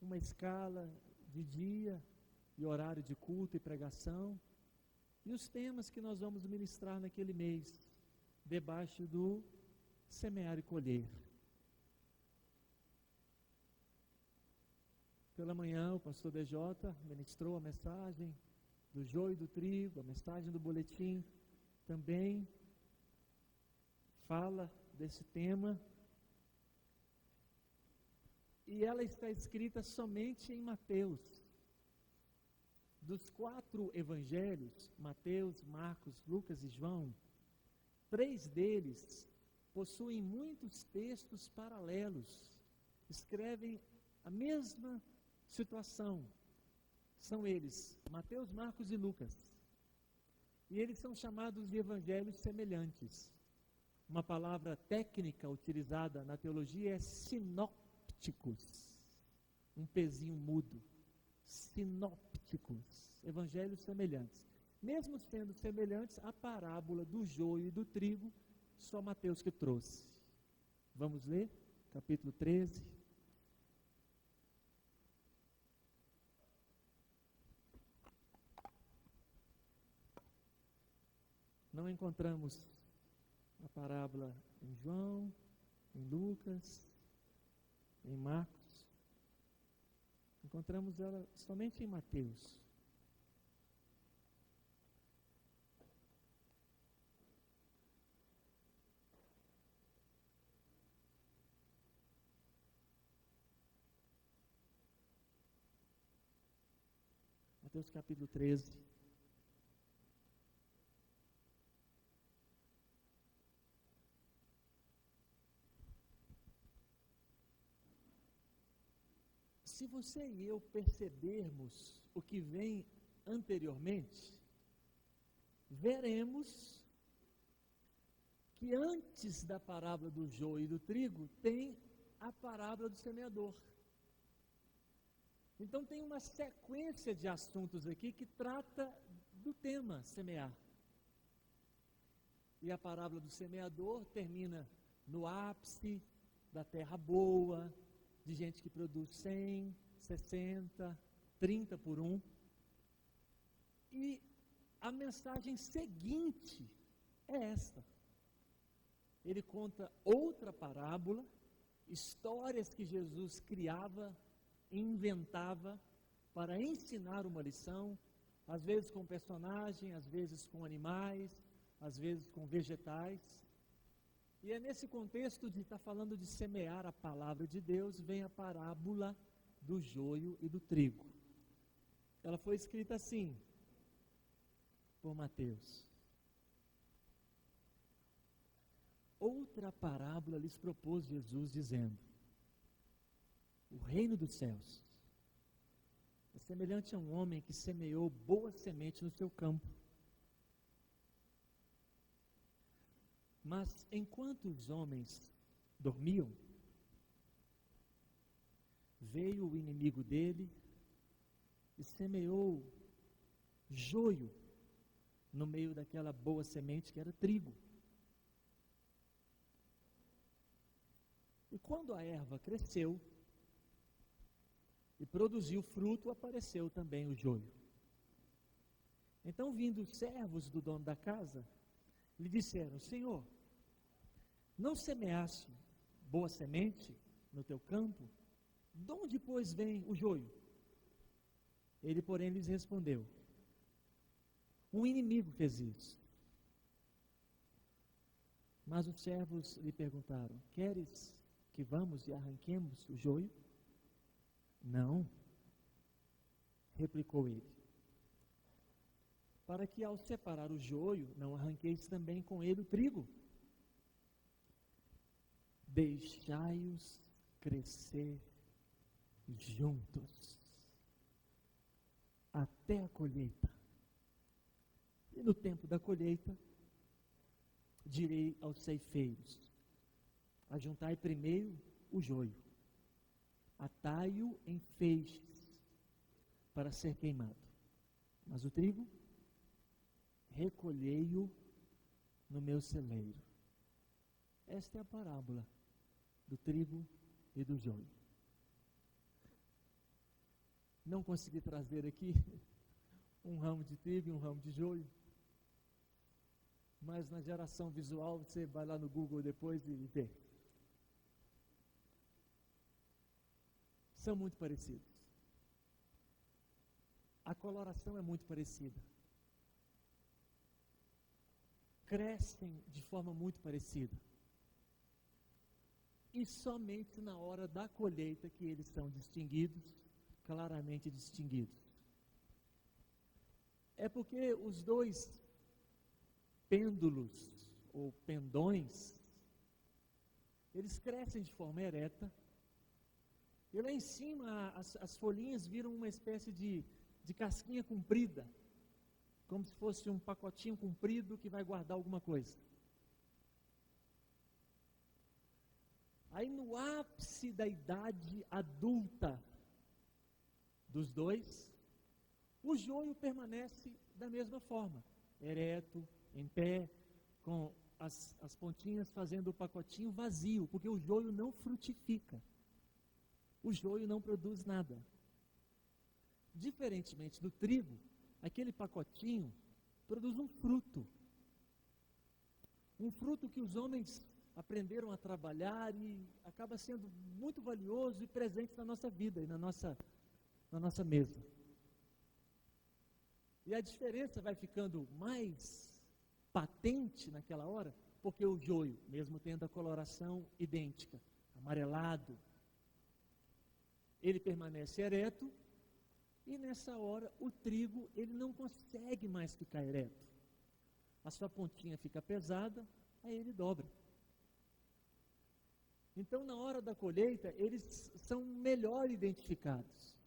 uma escala de dia e horário de culto e pregação, e os temas que nós vamos ministrar naquele mês, debaixo do semear e colher. Pela manhã, o pastor DJ ministrou a mensagem do joio e do trigo, a mensagem do boletim também fala desse tema, e ela está escrita somente em Mateus. Dos 4 evangelhos, Mateus, Marcos, Lucas e João, 3 deles possuem muitos textos paralelos, escrevem a mesma situação. São eles, Mateus, Marcos e Lucas. E eles são chamados de evangelhos semelhantes. Uma palavra técnica utilizada na teologia é sinópticos. Um pezinho mudo. Sinópticos. Evangelhos semelhantes. Mesmo sendo semelhantes, a parábola do joio e do trigo, só Mateus que trouxe. Vamos ler? Capítulo 13. Não encontramos a parábola em João, em Lucas, em Marcos. Encontramos ela somente em Mateus. Mateus capítulo 13. Se você e eu percebermos o que vem anteriormente, veremos que antes da parábola do joio e do trigo, tem a parábola do semeador. Então tem uma sequência de assuntos aqui que trata do tema semear. E a parábola do semeador termina no ápice da terra boa, de gente que produz 100, 60, 30 por 1. E a mensagem seguinte é esta. Ele conta outra parábola, histórias que Jesus criava, inventava para ensinar uma lição, às vezes com personagem, às vezes com animais, às vezes com vegetais. E é nesse contexto de estar falando de semear a palavra de Deus, vem a parábola do joio e do trigo. Ela foi escrita assim, por Mateus. Outra parábola lhes propôs Jesus, dizendo: o reino dos céus é semelhante a um homem que semeou boa semente no seu campo. Mas enquanto os homens dormiam, veio o inimigo dele e semeou joio no meio daquela boa semente que era trigo. E quando a erva cresceu e produziu fruto, apareceu também o joio. Então, vindo os servos do dono da casa, lhe disseram: Senhor, não semeaste boa semente no teu campo? De onde, pois, vem o joio? Ele, porém, lhes respondeu: um inimigo fez isso. Mas os servos lhe perguntaram: queres que vamos e arranquemos o joio? Não, replicou ele, para que ao separar o joio, não arranqueis também com ele o trigo. Deixai-os crescer juntos até a colheita. E no tempo da colheita, direi aos ceifeiros: ajuntai primeiro o joio, atai-o em feixes para ser queimado, mas o trigo recolhei-o no meu celeiro. Esta é a parábola do trigo e do joio. não consegui trazer aqui um ramo de trigo e um ramo de joio, mas na geração visual você vai lá no Google depois e vê. São muito parecidos. A coloração é muito parecida. Crescem de forma muito parecida. E somente na hora da colheita que eles são distinguidos, claramente distinguidos. É porque os dois pêndulos ou pendões, eles crescem de forma ereta, e lá em cima as folhinhas viram uma espécie de casquinha comprida, como se fosse um pacotinho comprido que vai guardar alguma coisa. Aí no ápice da idade adulta dos dois, o joio permanece da mesma forma, ereto, em pé, com as pontinhas fazendo o pacotinho vazio, porque o joio não frutifica. O joio não produz nada. Diferentemente do trigo, aquele pacotinho produz um fruto. Um fruto que os homens aprenderam a trabalhar e acaba sendo muito valioso e presente na nossa vida e na nossa mesa. E a diferença vai ficando mais patente naquela hora, porque o joio, mesmo tendo a coloração idêntica, amarelado, ele permanece ereto, e nessa hora o trigo, ele não consegue mais ficar ereto. A sua pontinha fica pesada, aí ele dobra. Então, na hora da colheita, eles são melhor identificados.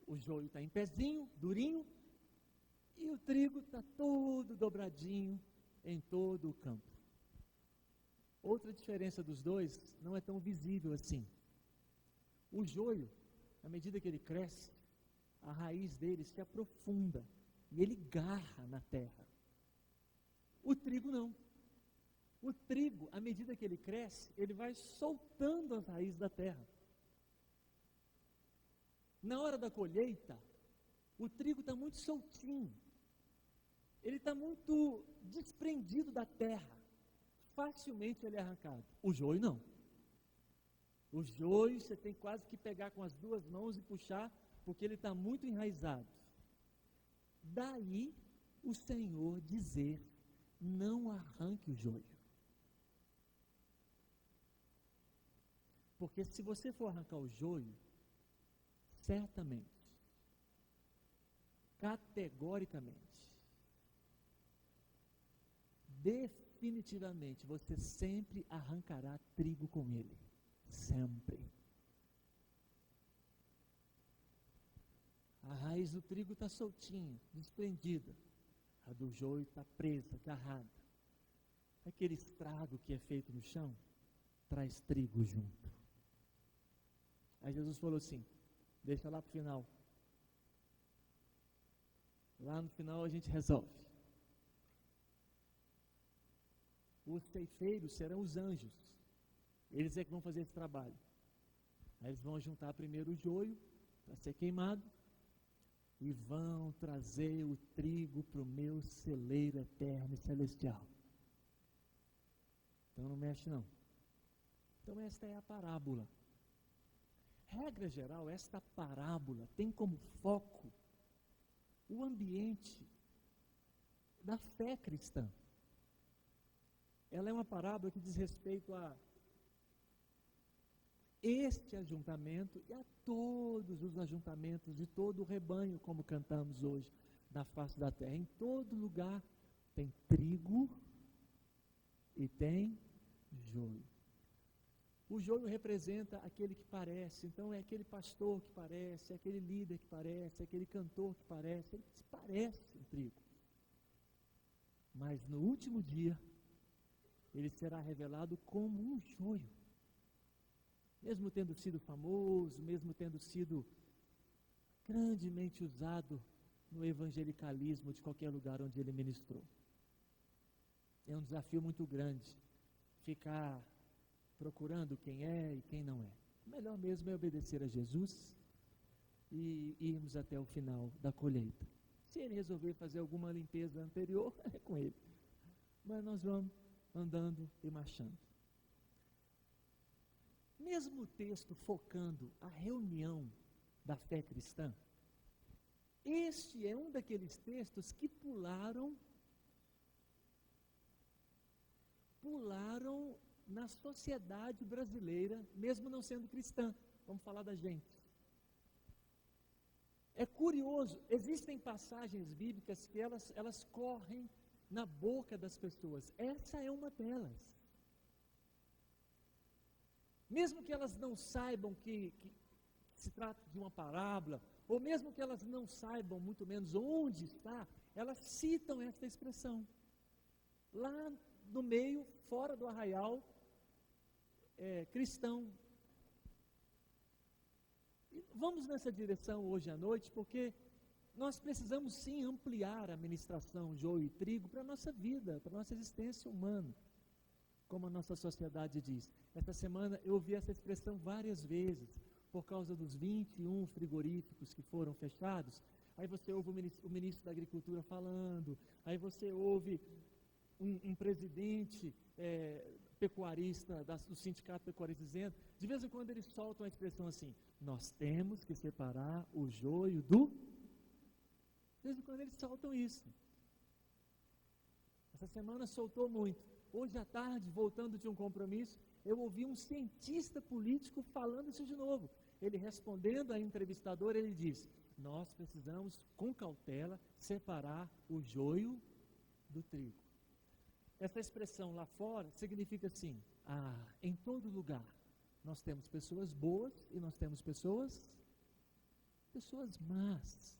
O joio está em pezinho, durinho, e o trigo está todo dobradinho em todo o campo. Outra diferença dos dois não é tão visível assim. O joio, à medida que ele cresce, a raiz dele se aprofunda e ele garra na terra. O trigo não. O trigo, à medida que ele cresce, ele vai soltando as raízes da terra. Na hora da colheita, o trigo está muito soltinho. Ele está muito desprendido da terra. Facilmente ele é arrancado. O joio não. O joio você tem quase que pegar com as duas mãos e puxar, porque ele está muito enraizado. Daí o Senhor dizer, não arranque o joio. Porque se você for arrancar o joio, certamente, categoricamente, definitivamente, você sempre arrancará trigo com ele. Sempre. A raiz do trigo está soltinha, desprendida. A do joio está presa, agarrada. Aquele estrago que é feito no chão, traz trigo junto. Aí Jesus falou assim, deixa lá para o final. Lá no final a gente resolve. Os ceifeiros serão os anjos. Eles é que vão fazer esse trabalho. Aí eles vão juntar primeiro o joio para ser queimado e vão trazer o trigo para o meu celeiro eterno e celestial. Então não mexe não. Então esta é a parábola. Regra geral, esta parábola tem como foco o ambiente da fé cristã. Ela é uma parábola que diz respeito a este ajuntamento e a todos os ajuntamentos de todo o rebanho, como cantamos hoje, na face da terra. Em todo lugar tem trigo e tem joio. O joio representa aquele que parece, então é aquele pastor que parece, é aquele líder que parece, é aquele cantor que parece, ele se parece com trigo. Mas no último dia, ele será revelado como um joio. Mesmo tendo sido famoso, mesmo tendo sido grandemente usado no evangelicalismo de qualquer lugar onde ele ministrou. É um desafio muito grande ficar procurando quem é e quem não é. O melhor mesmo é obedecer a Jesus e irmos até o final da colheita. Se ele resolver fazer alguma limpeza anterior, é com ele. Mas nós vamos andando e marchando. Mesmo o texto focando a reunião da fé cristã, este é um daqueles textos que pularam na sociedade brasileira, mesmo não sendo cristã. Vamos falar da gente. É curioso, existem passagens bíblicas que elas correm na boca das pessoas. Essa é uma delas. Mesmo que elas não saibam que se trata de uma parábola, ou mesmo que elas não saibam muito menos onde está, elas citam esta expressão. Lá no meio, fora do arraial cristão. E vamos nessa direção hoje à noite, porque nós precisamos sim ampliar a ministração joio e trigo para a nossa vida, para a nossa existência humana, como a nossa sociedade diz. Esta semana eu ouvi essa expressão várias vezes, por causa dos 21 frigoríficos que foram fechados. Aí você ouve o ministro da Agricultura falando, aí você ouve um presidente pecuarista, do sindicato pecuarista dizendo, de vez em quando eles soltam a expressão assim, nós temos que separar o joio do... De vez em quando eles soltam isso. Essa semana soltou muito. Hoje à tarde, voltando de um compromisso, eu ouvi um cientista político falando isso de novo. Ele respondendo à entrevistadora, ele diz, nós precisamos, com cautela, separar o joio do trigo. Essa expressão lá fora significa assim, em todo lugar nós temos pessoas boas e nós temos pessoas más.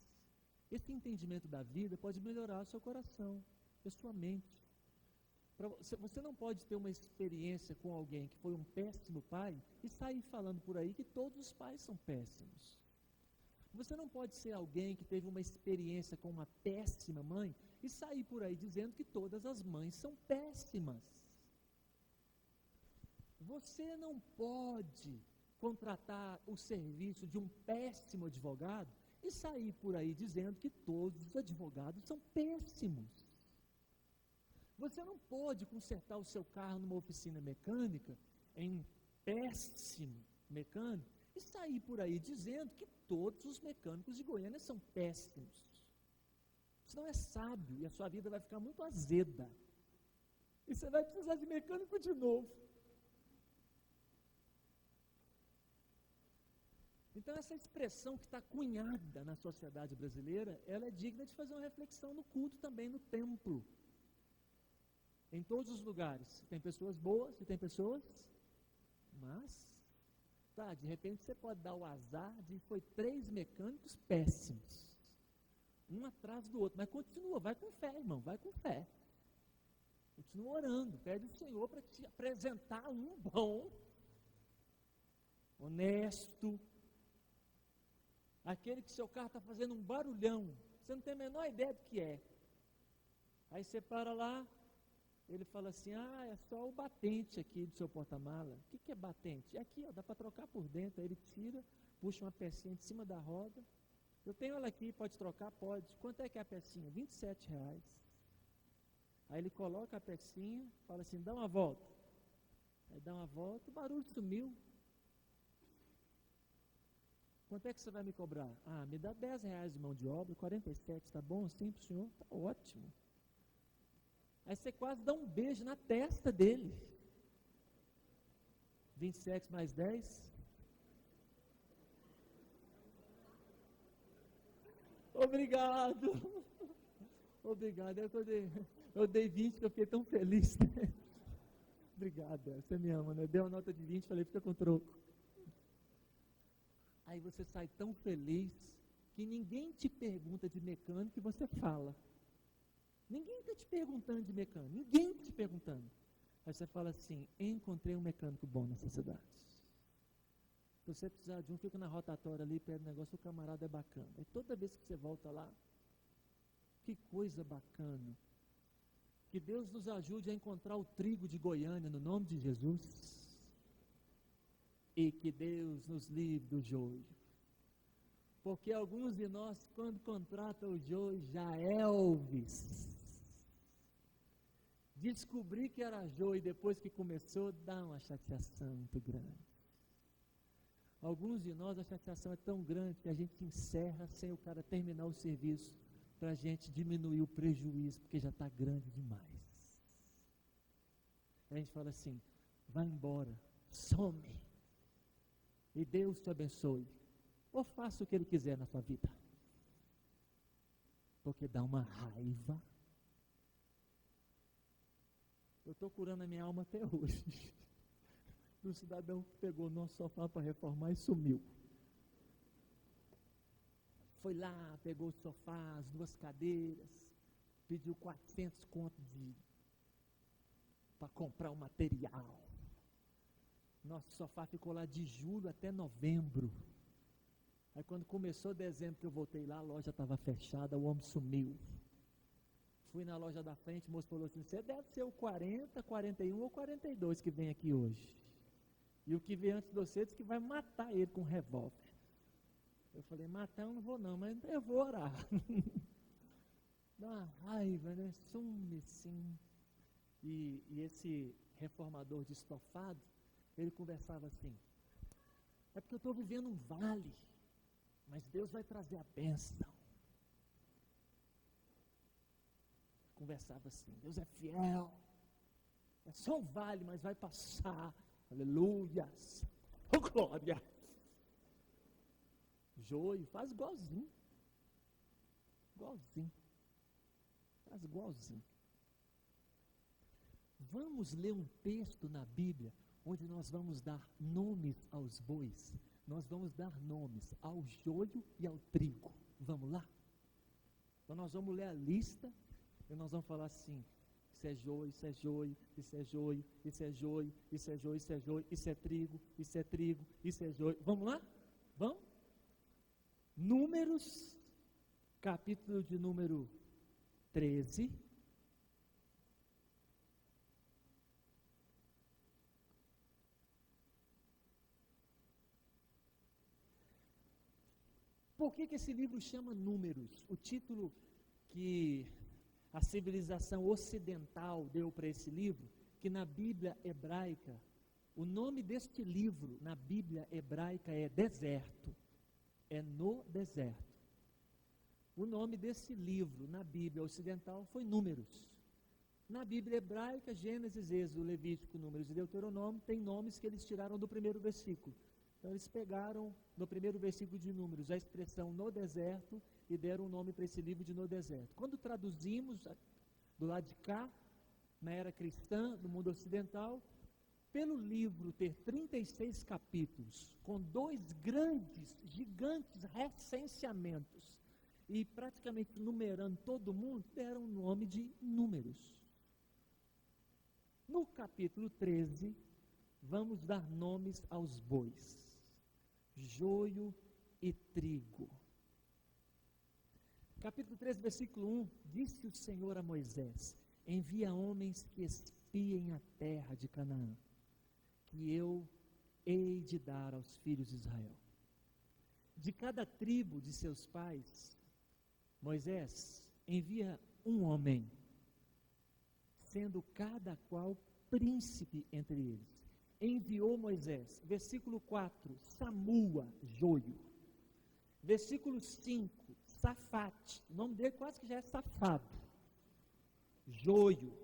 Esse entendimento da vida pode melhorar o seu coração, a sua mente. Você não pode ter uma experiência com alguém que foi um péssimo pai e sair falando por aí que todos os pais são péssimos. Você não pode ser alguém que teve uma experiência com uma péssima mãe e sair por aí dizendo que todas as mães são péssimas. Você não pode contratar o serviço de um péssimo advogado e sair por aí dizendo que todos os advogados são péssimos. Você não pode consertar o seu carro numa oficina mecânica, em um péssimo mecânico, e sair por aí dizendo que todos os mecânicos de Goiânia são péssimos. Isso não é sábio e a sua vida vai ficar muito azeda. E você vai precisar de mecânico de novo. Então essa expressão que está cunhada na sociedade brasileira, ela é digna de fazer uma reflexão no culto também, no templo. Em todos os lugares, tem pessoas boas e tem pessoas más. Tá, de repente você pode dar o azar de foi 3 mecânicos péssimos, um atrás do outro, mas continua, vai com fé, irmão, vai com fé. Continua orando, pede ao Senhor para te apresentar um bom, honesto, aquele que seu carro está fazendo um barulhão, você não tem a menor ideia do que é. Aí você para lá, ele fala assim, é só o batente aqui do seu porta-mala. O que é batente? É aqui, dá para trocar por dentro. Aí ele tira, puxa uma pecinha de cima da roda. Eu tenho ela aqui, pode trocar? Pode. Quanto é que é a pecinha? R$27. Aí ele coloca a pecinha, fala assim, dá uma volta. Aí dá uma volta, o barulho sumiu. Quanto é que você vai me cobrar? Me dá R$10 de mão de obra, 47, tá bom assim para o senhor? Tá ótimo. Aí você quase dá um beijo na testa dele. 27 mais 10. Obrigado. Obrigado. Eu dei 20 porque eu fiquei tão feliz. Obrigado, você me ama, né? Deu uma nota de 20, falei, fica com troco. Aí você sai tão feliz que ninguém te pergunta de mecânico e você fala. Ninguém está te perguntando de mecânico, ninguém te perguntando. Aí você fala assim, encontrei um mecânico bom nessa cidade. Se você precisar de um, fica na rotatória ali, pede um negócio, o camarada é bacana. Aí toda vez que você volta lá, que coisa bacana. Que Deus nos ajude a encontrar o trigo de Goiânia, no nome de Jesus. E que Deus nos livre do joio. Porque alguns de nós, quando contratam o Joey, já é Elvis. Descobrir que era Joey depois que começou, dá uma chateação muito grande. Alguns de nós, a chateação é tão grande que a gente encerra sem o cara terminar o serviço, para a gente diminuir o prejuízo, porque já está grande demais. A gente fala assim, vai embora, some, e Deus te abençoe, ou faça o que Ele quiser na sua vida, porque dá uma raiva. Eu estou curando a minha alma até hoje, do cidadão que pegou o nosso sofá para reformar e sumiu. Foi lá, pegou o sofá, as 2 cadeiras, pediu 400 contos para comprar o material. Nosso sofá ficou lá de julho até novembro. Aí quando começou dezembro que eu voltei lá, a loja estava fechada, o homem sumiu. Fui na loja da frente, o moço falou assim, você deve ser o 40, 41 ou 42 que vem aqui hoje. E o que vem antes de você disse que vai matar ele com um revólver. Eu falei, matar eu não vou não, mas eu vou orar. Dá uma raiva, né? Some sim. E esse reformador de estofado, ele conversava assim, é porque eu estou vivendo um vale, mas Deus vai trazer a bênção. Conversava assim, Deus é fiel, é só um vale, mas vai passar, aleluias, oh glória. Joio, faz igualzinho, faz igualzinho. Vamos ler um texto na Bíblia, onde nós vamos dar nomes aos bois, nós vamos dar nomes ao joio e ao trigo, vamos lá? Então nós vamos ler a lista, e nós vamos falar assim, isso é joio, isso é joio, isso é joio, isso é joio, isso é joio, isso é joio, isso é trigo, isso é trigo, isso é joio, vamos lá? Vamos? Números, capítulo de número 13. Por que esse livro chama Números? O título que a civilização ocidental deu para esse livro, que na Bíblia hebraica, o nome deste livro na Bíblia hebraica é Deserto. É no deserto. O nome desse livro na Bíblia ocidental foi Números. Na Bíblia hebraica, Gênesis, Êxodo, Levítico, Números e Deuteronômio, tem nomes que eles tiraram do primeiro versículo. Então eles pegaram no primeiro versículo de Números a expressão no deserto e deram um nome para esse livro de no deserto. Quando traduzimos do lado de cá, na era cristã, do mundo ocidental, pelo livro ter 36 capítulos, com 2 grandes, gigantes recenseamentos, e praticamente numerando todo mundo, deram o nome de Números. No capítulo 13, vamos dar nomes aos bois, joio e trigo. Capítulo 13, versículo 1, disse o Senhor a Moisés, envia homens que espiem a terra de Canaã, que eu hei de dar aos filhos de Israel. De cada tribo de seus pais, Moisés envia um homem, sendo cada qual príncipe entre eles. Enviou Moisés, versículo 4, Samua, joio. Versículo 5, Safate, o nome dele quase que já é safado, joio.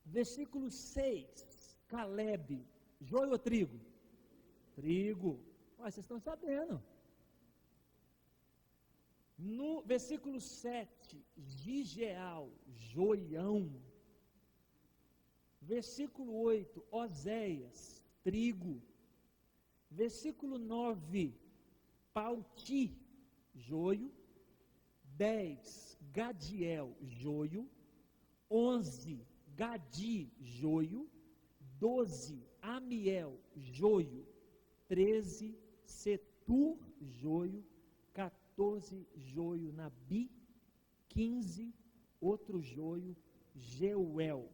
Versículo 6, Calebe, joio ou trigo? Trigo. Vocês estão sabendo. No versículo 7, Gigeal, joião. Versículo 8, Oséias, trigo. Versículo 9, Pauti, joio. 10, Gadiel, joio. 11, Gadi, joio. 12, Amiel, joio. 13, Setur, joio. 14, joio Nabi. 15, outro joio, Jeuel.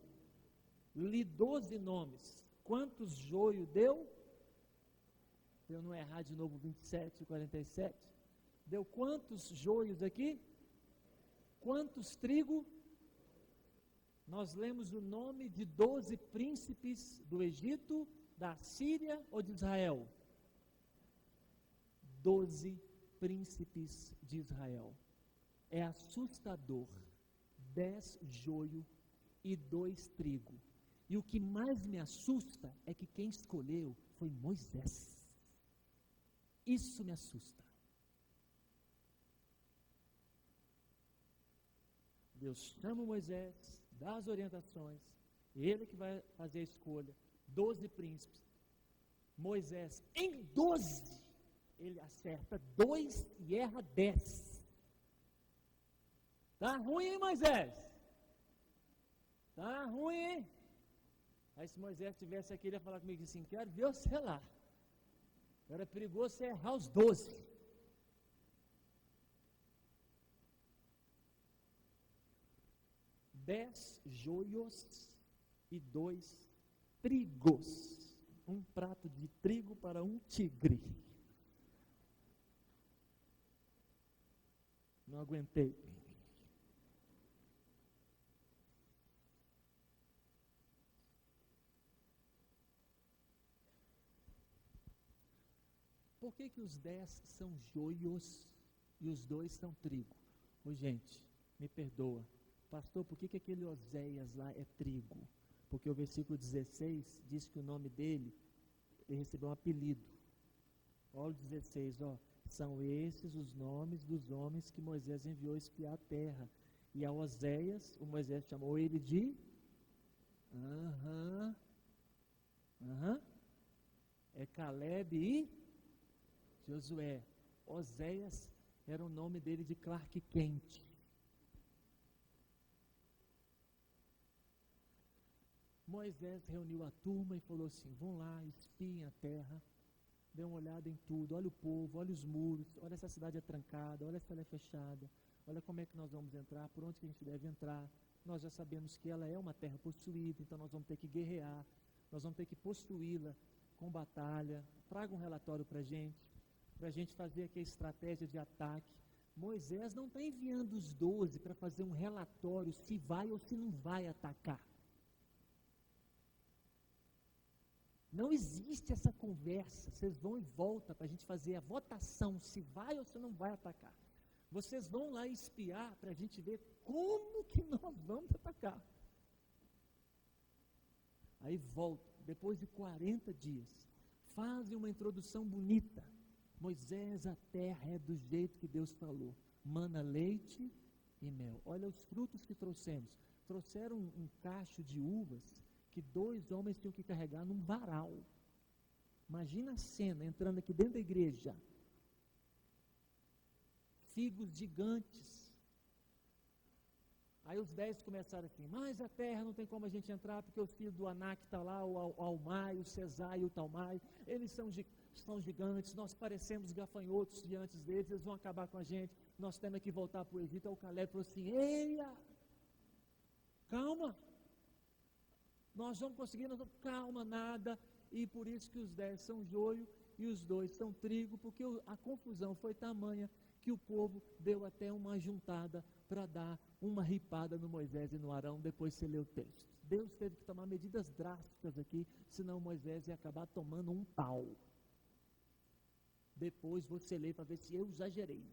Li 12 nomes. Quantos joio deu? para eu não errar de novo 27 e 47. Deu quantos joios aqui? Quantos trigo? Nós lemos o nome de 12 príncipes do Egito, da Síria ou de Israel? 12 príncipes de Israel. É assustador. 10 joio e 2 trigo. E o que mais me assusta é que quem escolheu foi Moisés. Isso me assusta. Deus chama Moisés, dá as orientações, ele que vai fazer a escolha, 12 príncipes. Moisés, em 12, ele acerta 2 e erra 10. Tá ruim, hein, Moisés? Tá ruim, hein? Aí se Moisés estivesse aqui, ele ia falar comigo assim, quero ver você lá. Era perigoso você errar os 12. Dez joios e 2 trigos. Um prato de trigo para um tigre. Não aguentei. Por que que os 10 são joios e os 2 são trigo? Ô gente, me perdoa. Pastor, por que que aquele Oséias lá é trigo? Porque o versículo 16 diz que o nome dele, ele recebeu um apelido. Olha o 16, ó. São esses os nomes dos homens que Moisés enviou espiar a terra. E a Oséias, o Moisés chamou ele de... É Caleb e Josué. Oséias era o nome dele de Clark Kent. Moisés reuniu a turma e falou assim, vão lá, espiem a terra, dê uma olhada em tudo, olha o povo, olha os muros, olha se a cidade é trancada, olha se ela é fechada, olha como é que nós vamos entrar, por onde que a gente deve entrar. Nós já sabemos que ela é uma terra possuída, então nós vamos ter que guerrear, nós vamos ter que possuí-la com batalha. Traga um relatório para a gente fazer aqui a estratégia de ataque. Moisés não está enviando os 12 para fazer um relatório se vai ou se não vai atacar. Não existe essa conversa, vocês vão e voltam para a gente fazer a votação, se vai ou se não vai atacar. Vocês vão lá espiar para a gente ver como que nós vamos atacar. Aí volta, depois de 40 dias, fazem uma introdução bonita. Moisés, a terra é do jeito que Deus falou, mana leite e mel. Olha os frutos que trouxemos. Trouxeram um cacho de uvas que 2 homens tinham que carregar num varal. Imagina a cena, entrando aqui dentro da igreja. Figos gigantes. Aí os 10 começaram assim, mas a terra não tem como a gente entrar, porque os filhos do Anak estão lá, o Almai, o Cesai e o Talmai, eles são gigantes, nós parecemos gafanhotos diante deles, eles vão acabar com a gente, nós temos que voltar para o Egito. Aí o Caleb falou assim, eia, calma, nós vamos conseguir, calma, nada, e por isso que os 10 são joio e os 2 são trigo, porque a confusão foi tamanha que o povo deu até uma juntada para dar uma ripada no Moisés e no Arão. Depois você lê o texto. Deus teve que tomar medidas drásticas aqui, senão Moisés ia acabar tomando um pau. Depois você lê para ver se eu exagerei.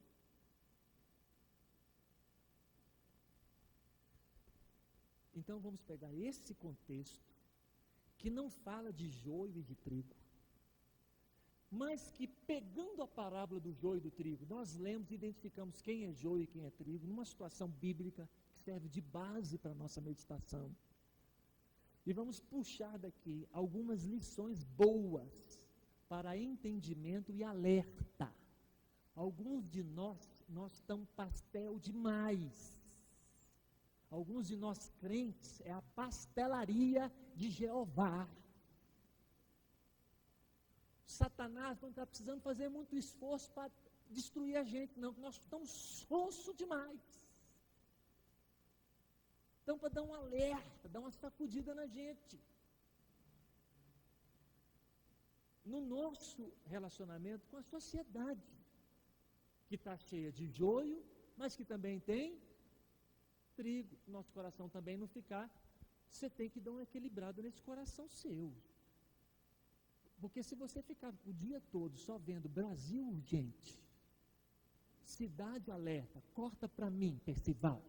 Então vamos pegar esse contexto, que não fala de joio e de trigo, mas que pegando a parábola do joio e do trigo, nós lemos e identificamos quem é joio e quem é trigo, numa situação bíblica que serve de base para a nossa meditação. E vamos puxar daqui algumas lições boas para entendimento e alerta. Alguns de nós estamos pastel demais. Alguns de nós crentes é a pastelaria de Jeová. Satanás não está precisando fazer muito esforço para destruir a gente, não, nós estamos sonsos demais. Então, para dar um alerta, dar uma sacudida na gente. no nosso relacionamento com a sociedade, que está cheia de joio, mas que também tem trigo. Nosso coração também não ficar, você tem que dar uma equilibrada nesse coração seu. Porque se você ficar o dia todo só vendo Brasil urgente, cidade alerta, corta para mim, Percival.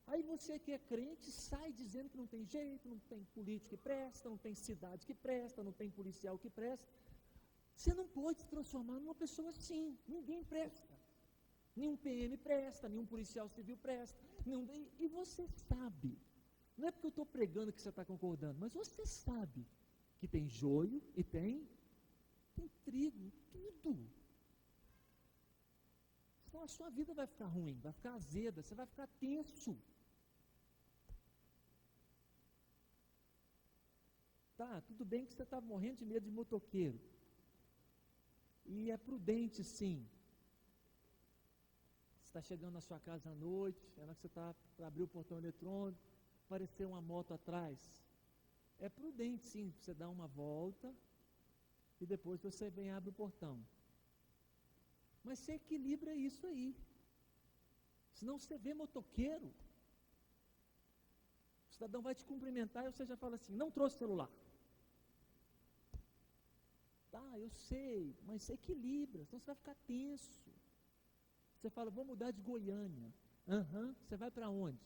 Aí você que é crente sai dizendo que não tem jeito, não tem político que presta, não tem cidade que presta, não tem policial que presta. Você não pode se transformar numa pessoa assim, ninguém presta. Nenhum PM presta, nenhum policial civil presta. E você sabe, não é porque eu estou pregando que você está concordando, mas você sabe que tem joio e tem trigo, tudo. Então a sua vida vai ficar ruim, vai ficar azeda, você vai ficar tenso. Tá, tudo bem que você está morrendo de medo de motoqueiro. E é prudente, sim. Você está chegando na sua casa à noite, é na que você está para abrir o portão eletrônico, apareceu uma moto atrás. É prudente, sim, você dar uma volta e depois você vem e abre o portão. Mas você equilibra isso aí. Senão você vê motoqueiro, o cidadão vai te cumprimentar e você já fala assim, não trouxe celular. Tá, eu sei, mas você equilibra, senão você vai ficar tenso. Você fala, vou mudar de Goiânia. Você vai para onde?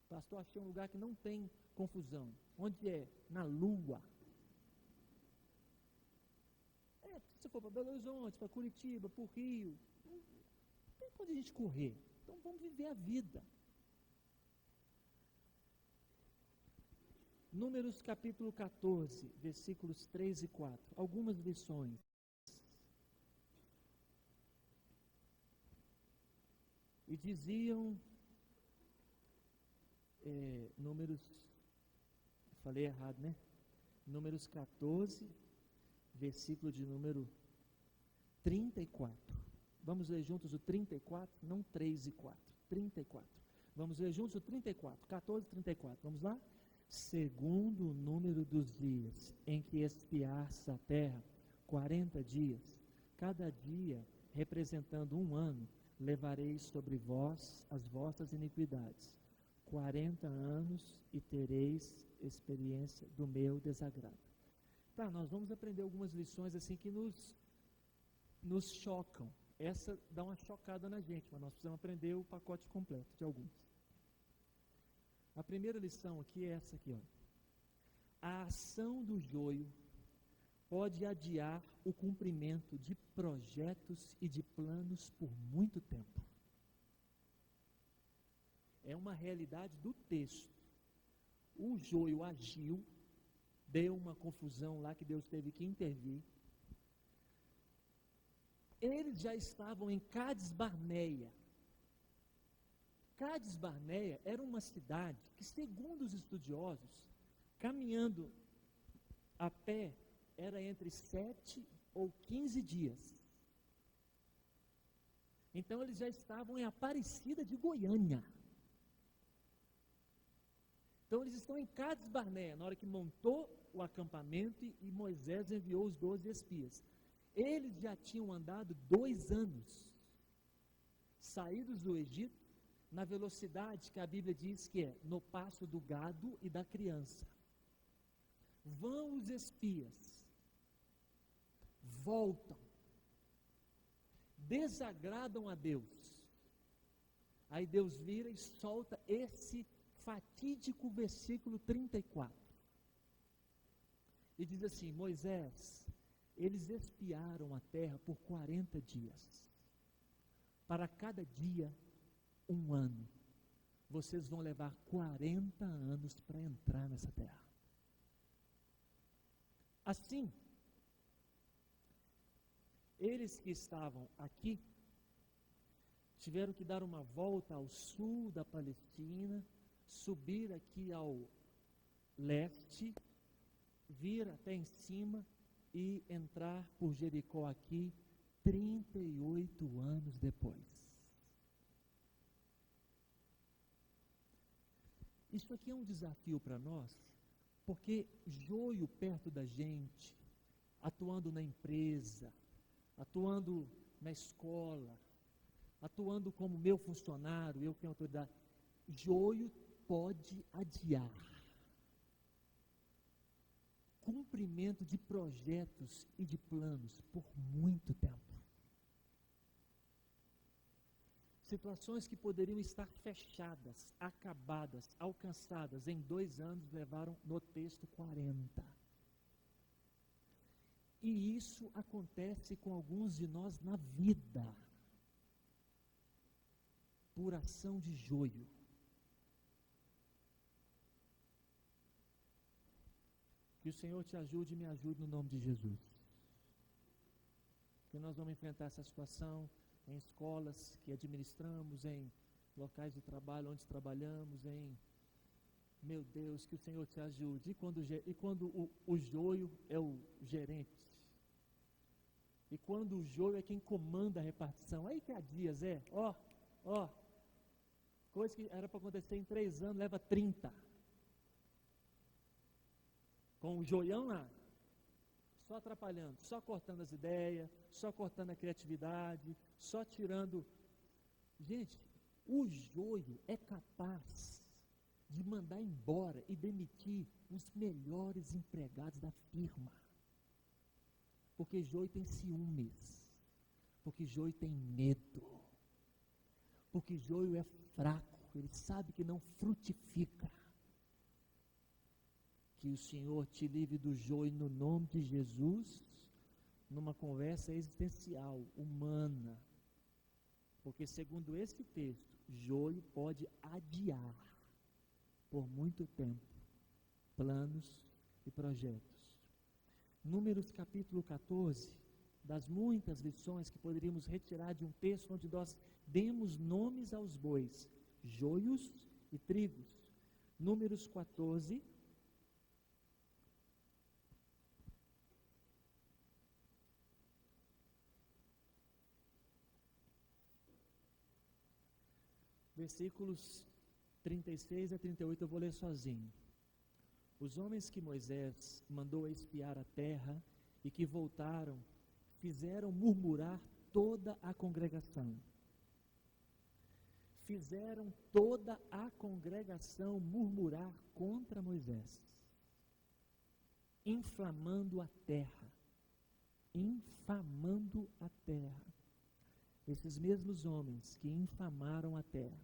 Pastor, achei um lugar que não tem confusão. Onde é? Na Lua. Se você for para Belo Horizonte, para Curitiba, para o Rio, não tem para onde a gente correr. Então vamos viver a vida. Números capítulo 14, versículos 3 e 4. Algumas lições. E diziam, Números, falei errado, né? Números 14, versículo de número 34. Vamos ler juntos o 34, não 3 e 4. 34. Vamos ler juntos o 34, 14 e 34. Vamos lá? Segundo o número dos dias em que expiar-se a terra, 40 dias, cada dia representando um ano, levareis sobre vós as vossas iniquidades. 40 anos e tereis experiência do meu desagrado. Tá, nós vamos aprender algumas lições assim que nos chocam. Essa dá uma chocada na gente, mas nós precisamos aprender o pacote completo de alguns. A primeira lição aqui é essa aqui, ó. A ação do joio pode adiar o cumprimento de projetos e de planos por muito tempo. É uma realidade do texto. O joio agiu, deu uma confusão lá que Deus teve que intervir. Eles já estavam em Cades Barneia. Cades Barneia era uma cidade que, segundo os estudiosos, caminhando a pé, era entre 7 ou 15 dias. Então eles já estavam em Aparecida de Goiânia. Então eles estão em Cades Barneia, na hora que montou o acampamento e Moisés enviou os 12 espias. Eles já tinham andado 2 anos, saídos do Egito, na velocidade que a Bíblia diz que é no passo do gado e da criança. Vão os espias, voltam, desagradam a Deus. Aí Deus vira e solta esse fatídico versículo 34. E diz assim: Moisés, eles espiaram a terra por 40 dias. Para cada dia, 1 ano. Vocês vão levar 40 anos para entrar nessa terra. Assim, eles que estavam aqui, tiveram que dar uma volta ao sul da Palestina, subir aqui ao leste, vir até em cima e entrar por Jericó aqui 38 anos depois. Isso aqui é um desafio para nós, Porque joio perto da gente, atuando na empresa, atuando na escola, atuando como meu funcionário, eu que tenho autoridade, joio pode adiar cumprimento de projetos e de planos por muito tempo. Situações que poderiam estar fechadas, acabadas, alcançadas em 2 anos, levaram no texto 40. E isso acontece com alguns de nós na vida, por ação de joio. Que o Senhor te ajude e me ajude no nome de Jesus. Que nós vamos enfrentar essa situação em escolas que administramos, em locais de trabalho onde trabalhamos, meu Deus, que o Senhor te ajude. E quando o joio é o gerente, e quando o joio é quem comanda a repartição, aí que há dias coisa que era para acontecer em 3 anos, leva 30. Com o joião lá, só atrapalhando, só cortando as ideias, só cortando a criatividade, só tirando. Gente, o joio é capaz de mandar embora e demitir os melhores empregados da firma. Porque joio tem ciúmes, porque joio tem medo, porque joio é fraco, ele sabe que não frutifica. Que o Senhor te livre do joio no nome de Jesus, numa conversa existencial, humana. Porque segundo esse texto, joio pode adiar por muito tempo planos e projetos. Números capítulo 14, das muitas lições que poderíamos retirar de um texto onde nós demos nomes aos bois, joios e trigos. Números 14, versículos 36 a 38, eu vou ler sozinho. Os homens que Moisés mandou espiar a terra e que voltaram, fizeram murmurar toda a congregação. Fizeram toda a congregação murmurar contra Moisés, inflamando a terra. Infamando a terra. Esses mesmos homens que infamaram a terra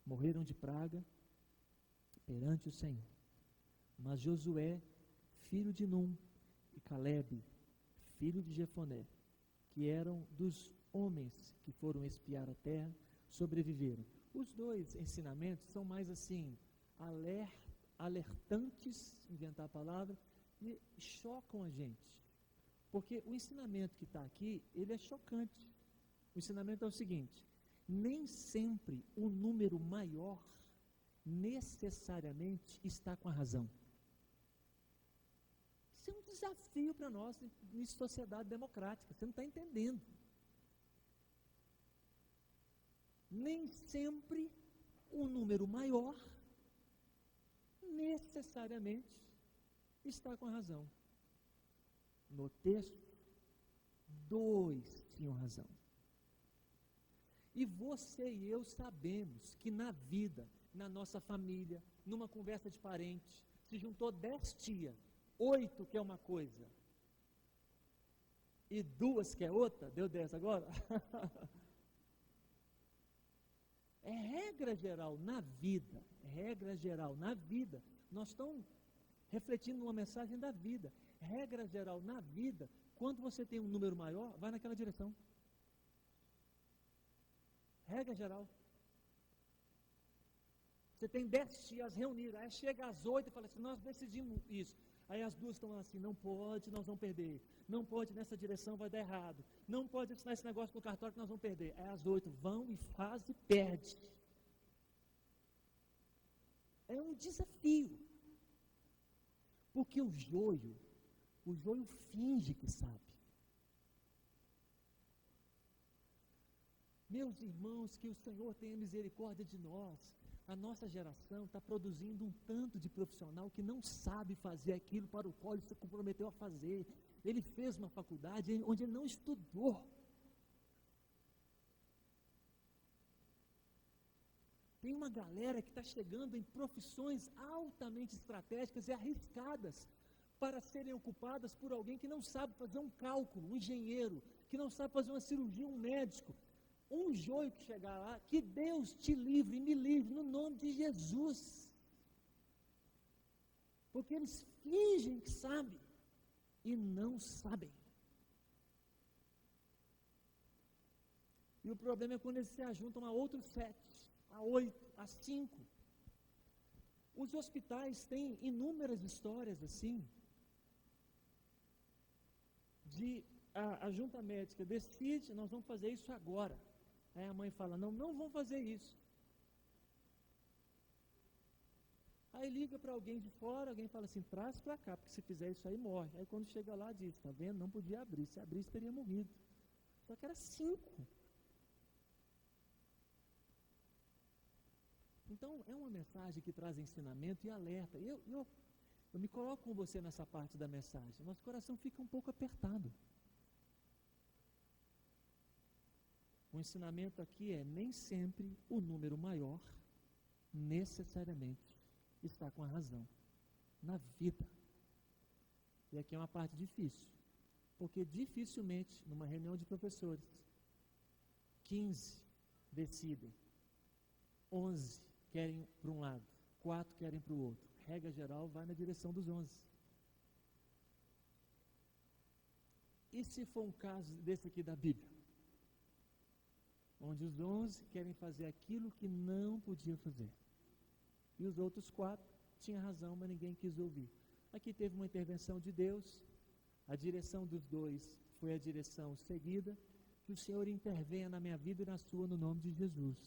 morreram de praga perante o Senhor. Mas Josué, filho de Num, e Calebe, filho de Jefoné, que eram dos homens que foram espiar a terra, sobreviveram. Os dois ensinamentos são mais assim, alertantes, inventar a palavra, e chocam a gente. Porque o ensinamento que está aqui, ele é chocante. O ensinamento é o seguinte: nem sempre o número maior necessariamente está com a razão. Isso é um desafio para nós em sociedade democrática, você não está entendendo. Nem sempre o número maior necessariamente está com a razão. No texto, 2 tinham razão. E você e eu sabemos que na vida, na nossa família, numa conversa de parente, se juntou 10 tias, 8 quer uma coisa, e 2 quer outra, deu 10 agora? É regra geral na vida, nós estamos refletindo numa mensagem da vida, regra geral na vida, quando você tem um número maior, vai naquela direção. Regra geral. Você tem 10 tias reunidas, aí chega às 8 e fala assim, nós decidimos isso. Aí as 2 estão assim, não pode, nós vamos perder. Não pode, nessa direção vai dar errado. Não pode assinar esse negócio no cartório que nós vamos perder. Aí as 8 vão e faz e perde. É um desafio. Porque o joio finge que sabe. Meus irmãos, que o Senhor tenha misericórdia de nós. A nossa geração está produzindo um tanto de profissional que não sabe fazer aquilo para o qual ele se comprometeu a fazer. Ele fez uma faculdade onde ele não estudou. Tem uma galera que está chegando em profissões altamente estratégicas e arriscadas para serem ocupadas por alguém que não sabe fazer um cálculo, um engenheiro, que não sabe fazer uma cirurgia, um médico. Um joio que chegar lá, que Deus te livre e me livre no nome de Jesus. Porque eles fingem que sabem e não sabem. E o problema é quando eles se ajuntam a outros 7, a 8, a 5. Os hospitais têm inúmeras histórias assim, de a junta médica decide, nós vamos fazer isso agora. Aí a mãe fala, não vamos fazer isso. Aí liga para alguém de fora, alguém fala assim, traz para cá, porque se fizer isso aí morre. Aí quando chega lá diz, está vendo, não podia abrir, se abrisse teria morrido. Só que era 5. Então é uma mensagem que traz ensinamento e alerta. Eu me coloco com você nessa parte da mensagem, nosso coração fica um pouco apertado. O ensinamento aqui é, nem sempre o número maior, necessariamente, está com a razão, na vida. E aqui é uma parte difícil, porque dificilmente, numa reunião de professores, 15 decidem, 11 querem para um lado, 4 querem para o outro. Regra geral vai na direção dos 11. E se for um caso desse aqui da Bíblia? Onde os 11 querem fazer aquilo que não podiam fazer. E os outros 4 tinham razão, mas ninguém quis ouvir. Aqui teve uma intervenção de Deus, a direção dos 2 foi a direção seguida, que o Senhor intervenha na minha vida e na sua, no nome de Jesus.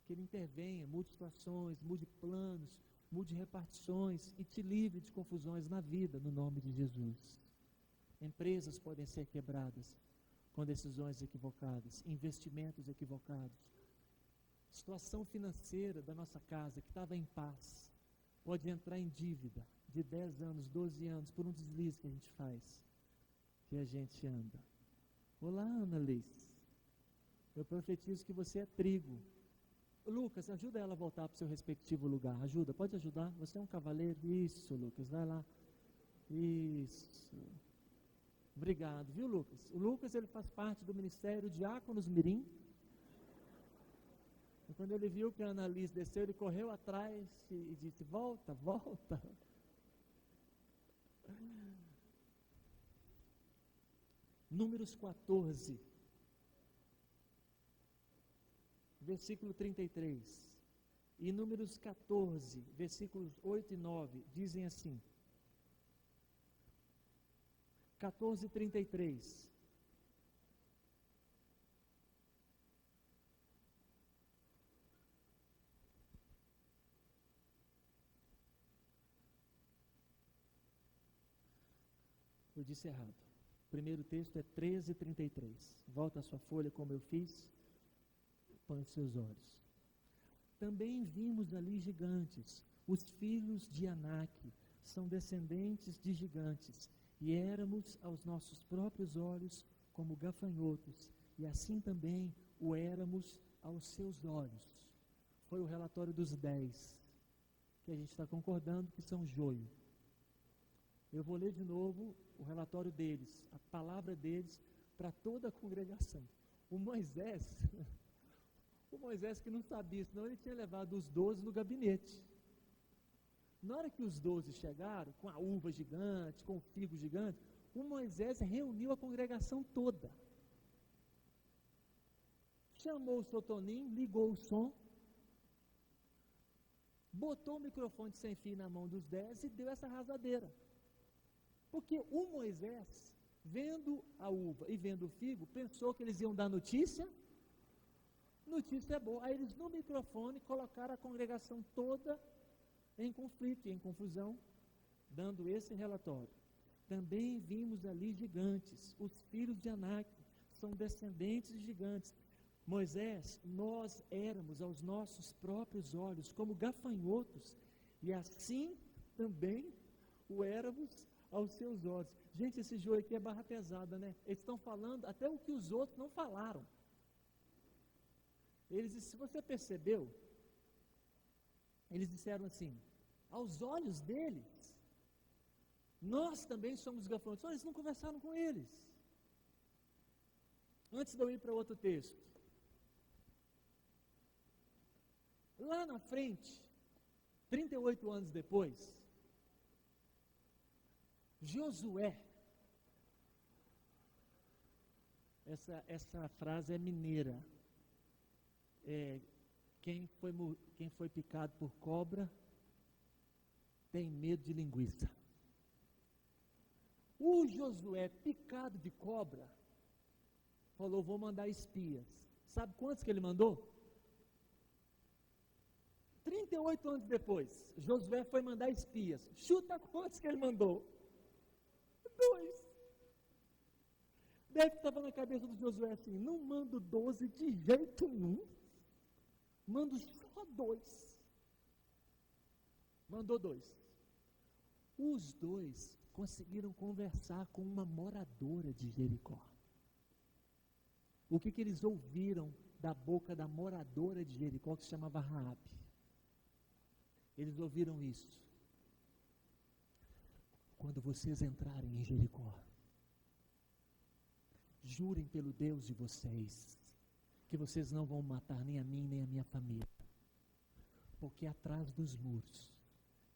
Que Ele intervenha, mude situações, mude planos, mude repartições e te livre de confusões na vida, no nome de Jesus. Empresas podem ser quebradas com decisões equivocadas, investimentos equivocados. Situação financeira da nossa casa, que estava em paz, pode entrar em dívida de 10 anos, 12 anos, por um deslize que a gente faz, que a gente anda. Olá, Ana Liz. Eu profetizo que você é trigo. Lucas, ajuda ela a voltar para o seu respectivo lugar. Ajuda, pode ajudar? Você é um cavaleiro? Isso, Lucas, vai lá. Isso. Obrigado, viu, Lucas? O Lucas, ele faz parte do Ministério Diáconos Mirim. E quando ele viu que a Ana Liz desceu, ele correu atrás e disse, volta, volta. Números 14, versículo 33. E Números 14, versículos 8 e 9, dizem assim. 14:33. Eu disse errado. O primeiro texto é 13:33. Volta a sua folha como eu fiz. Põe os seus olhos. Também vimos ali gigantes, os filhos de Anak, são descendentes de gigantes, e éramos aos nossos próprios olhos como gafanhotos, e assim também o éramos aos seus olhos. Foi o relatório dos 10, que a gente está concordando que são joio. Eu vou ler de novo o relatório deles, a palavra deles, para toda a congregação. O Moisés que não sabia, senão ele tinha levado os 12 no gabinete. Na hora que os 12 chegaram, com a uva gigante, com o figo gigante, o Moisés reuniu a congregação toda. Chamou o seu Toninho, ligou o som, botou o microfone sem fio na mão dos 10 e deu essa arrasadeira. Porque o Moisés, vendo a uva e vendo o figo, pensou que eles iam dar notícia boa. Aí eles no microfone colocaram a congregação toda em conflito e em confusão, dando esse relatório. Também vimos ali gigantes, os filhos de Anak, são descendentes de gigantes, Moisés, nós éramos aos nossos próprios olhos como gafanhotos, e assim também o éramos aos seus olhos. Gente, esse joio aqui é barra pesada, né? Eles estão falando até o que os outros não falaram. Se você percebeu, eles disseram assim, aos olhos deles, nós também somos gafanhotos. Eles não conversaram com eles. Antes de eu ir para outro texto, lá na frente, 38 anos depois, Josué, essa frase é mineira, quem foi picado por cobra tem medo de linguiça. O Josué, picado de cobra, falou, vou mandar espias. Sabe quantos que ele mandou? 38 anos depois, Josué foi mandar espias. Chuta quantos que ele mandou? 2. Deve que estava na cabeça do Josué assim, não mando 12 de jeito nenhum, mando só 2. Mandou 2. Os 2 conseguiram conversar com uma moradora de Jericó. O que eles ouviram da boca da moradora de Jericó, que se chamava Raabe? Eles ouviram isso. Quando vocês entrarem em Jericó, jurem pelo Deus de vocês, que vocês não vão matar nem a mim, nem a minha família. Porque atrás dos muros,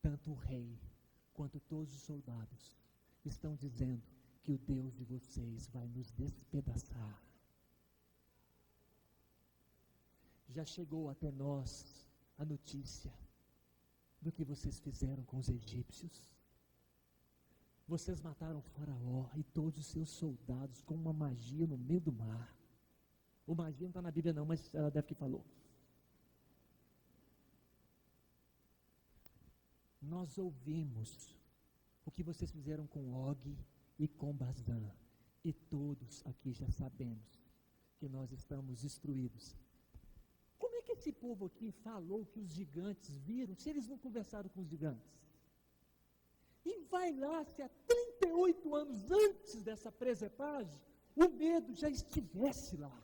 tanto o rei, quanto todos os soldados, estão dizendo que o Deus de vocês vai nos despedaçar. Já chegou até nós a notícia do que vocês fizeram com os egípcios. Vocês mataram o faraó e todos os seus soldados com uma magia no meio do mar. O magia não está na Bíblia não, mas ela deve que falou. Nós ouvimos o que vocês fizeram com Og e com Bazã. E todos aqui já sabemos que nós estamos destruídos. Como é que esse povo aqui falou que os gigantes viram, se eles não conversaram com os gigantes? E vai lá, se há 38 anos antes dessa presepagem, o medo já estivesse lá.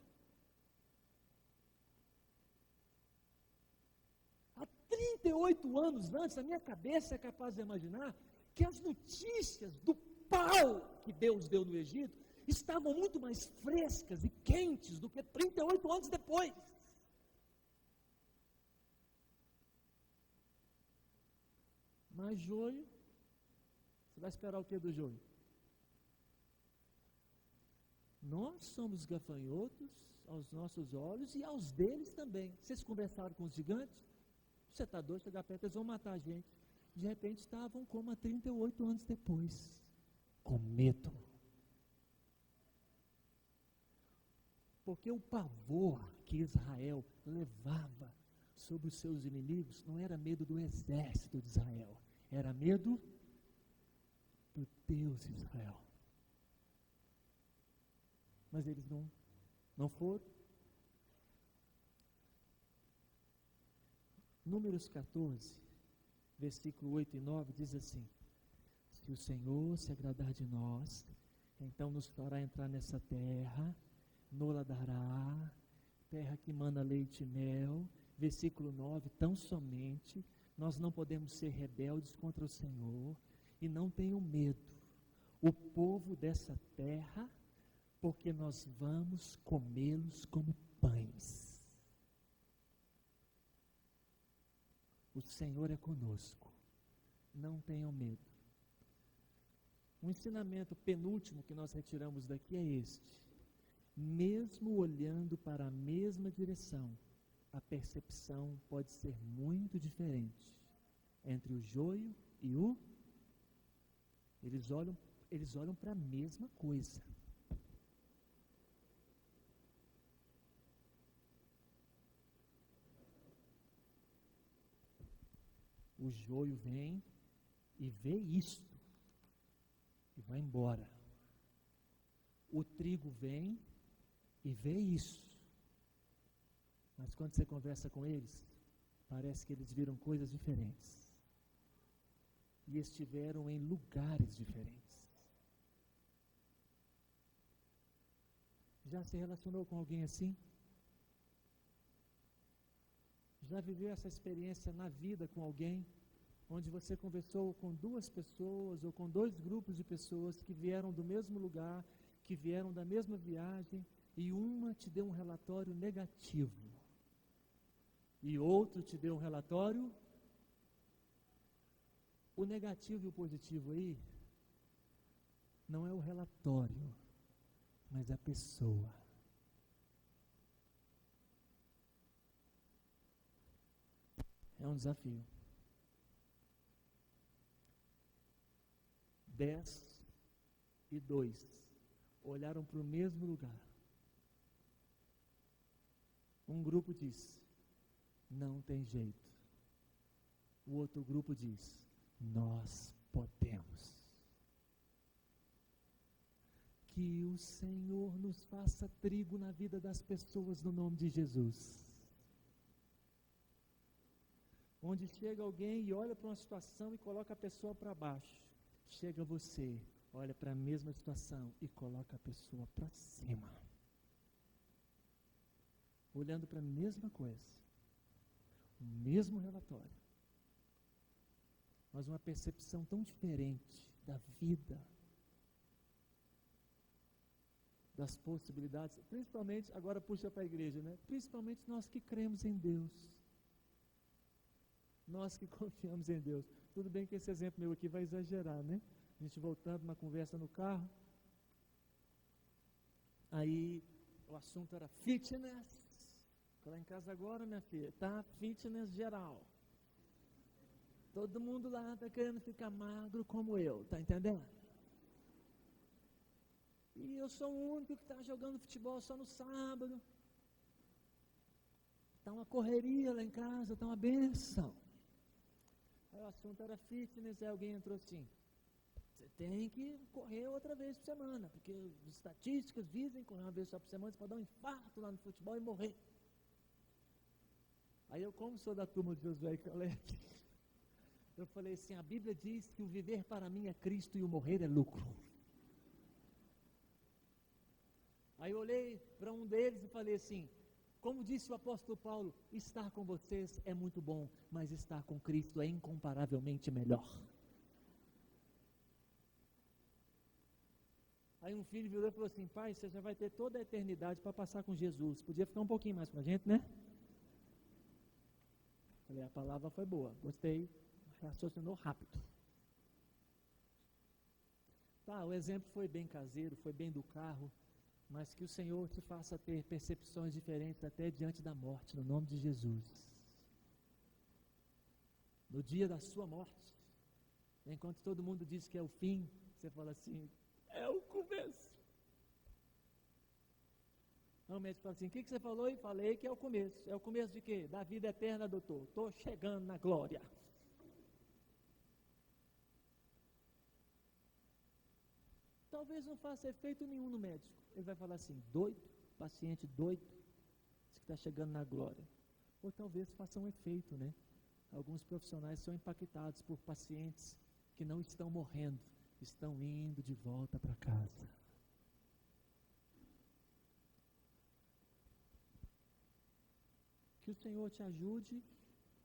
Há 38 anos antes, a minha cabeça é capaz de imaginar que as notícias do pau que Deus deu no Egito estavam muito mais frescas e quentes do que 38 anos depois. Mas joio, você vai esperar o que do joio? Nós somos gafanhotos aos nossos olhos e aos deles também. Vocês conversaram com os gigantes? Você está doido, chegar perto, eles vão matar a gente. De repente estavam como há 38 anos depois, com medo. Porque o pavor que Israel levava sobre os seus inimigos não era medo do exército de Israel, era medo do Deus de Israel. Mas eles não foram. Números 14, versículo 8 e 9 diz assim: se o Senhor se agradar de nós, então nos fará entrar nessa terra, nola dará, terra que manda leite e mel. Versículo 9, tão somente nós não podemos ser rebeldes contra o Senhor, e não tenham medo, o povo dessa terra, porque nós vamos comê-los como pães. O Senhor é conosco, não tenham medo. O ensinamento penúltimo que nós retiramos daqui é este: mesmo olhando para a mesma direção, a percepção pode ser muito diferente entre o joio e o... Eles olham para a mesma coisa. O joio vem e vê isto e vai embora. O trigo vem e vê isso Mas quando você conversa com eles, parece que eles viram coisas diferentes. E estiveram em lugares diferentes. Já se relacionou com alguém assim? Já viveu essa experiência na vida com alguém, onde você conversou com duas pessoas ou com dois grupos de pessoas que vieram do mesmo lugar, que vieram da mesma viagem, e uma te deu um relatório negativo, e outro te deu um relatório. O negativo e o positivo aí não é o relatório, mas a pessoa. É um desafio. 10 e 2 olharam para o mesmo lugar. Um grupo diz, não tem jeito. O outro grupo diz, nós podemos. Que o Senhor nos faça trigo na vida das pessoas no nome de Jesus. Onde chega alguém e olha para uma situação e coloca a pessoa para baixo. Chega você, olha para a mesma situação e coloca a pessoa para cima. Olhando para a mesma coisa. O mesmo relatório. Mas uma percepção tão diferente da vida, das possibilidades, principalmente, agora puxa para a igreja, né? Principalmente nós que cremos em Deus. Nós que confiamos em Deus. Tudo bem que esse exemplo meu aqui vai exagerar, né? A gente voltando uma conversa no carro, aí o assunto era fitness. Lá em casa agora, minha filha, tá fitness geral. Todo mundo lá está querendo ficar magro como eu, tá entendendo? E eu sou o único que está jogando futebol só no sábado. Está uma correria lá em casa, está uma benção. Aí o assunto era fitness, aí alguém entrou assim, você tem que correr outra vez por semana, porque as estatísticas dizem correr uma vez só por semana, você pode dar um infarto lá no futebol e morrer. Aí eu, como sou da turma de Josué e Caleb, eu falei assim, a Bíblia diz que o viver para mim é Cristo e o morrer é lucro. Aí eu olhei para um deles e falei assim, como disse o apóstolo Paulo, estar com vocês é muito bom, mas estar com Cristo é incomparavelmente melhor. Aí um filho virou e falou assim, pai, você já vai ter toda a eternidade para passar com Jesus, podia ficar um pouquinho mais com a gente, né? Falei, a palavra foi boa, gostei, raciocinou rápido. Tá, o exemplo foi bem caseiro, foi bem do carro, mas que o Senhor te faça ter percepções diferentes até diante da morte, no nome de Jesus. No dia da sua morte, enquanto todo mundo diz que é o fim, você fala assim, é o começo. O médico fala assim, o que você falou? E falei que é o começo. É o começo de quê? Da vida eterna, doutor. Estou chegando na glória. Talvez não faça efeito nenhum no médico. Ele vai falar assim, doido, paciente doido, diz que está chegando na glória. Ou talvez faça um efeito, né? Alguns profissionais são impactados por pacientes que não estão morrendo, estão indo de volta para casa. Que o Senhor te ajude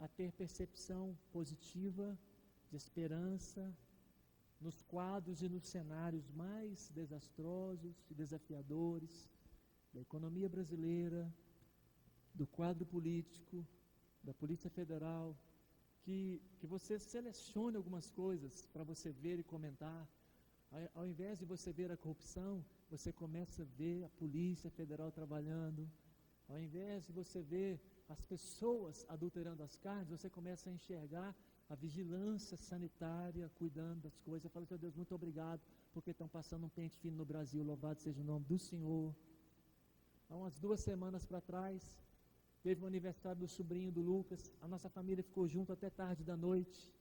a ter percepção positiva, de esperança, nos quadros e nos cenários mais desastrosos e desafiadores da economia brasileira, do quadro político, da Polícia Federal, que você selecione algumas coisas para você ver e comentar. Ao invés de você ver a corrupção, você começa a ver a Polícia Federal trabalhando. Ao invés de você ver as pessoas adulterando as carnes, você começa a enxergar a vigilância sanitária, cuidando das coisas. Eu falo, meu Deus, muito obrigado, porque estão passando um pente fino no Brasil, louvado seja o nome do Senhor. Há umas 2 semanas para trás, teve o aniversário do sobrinho do Lucas, a nossa família ficou junto até tarde da noite.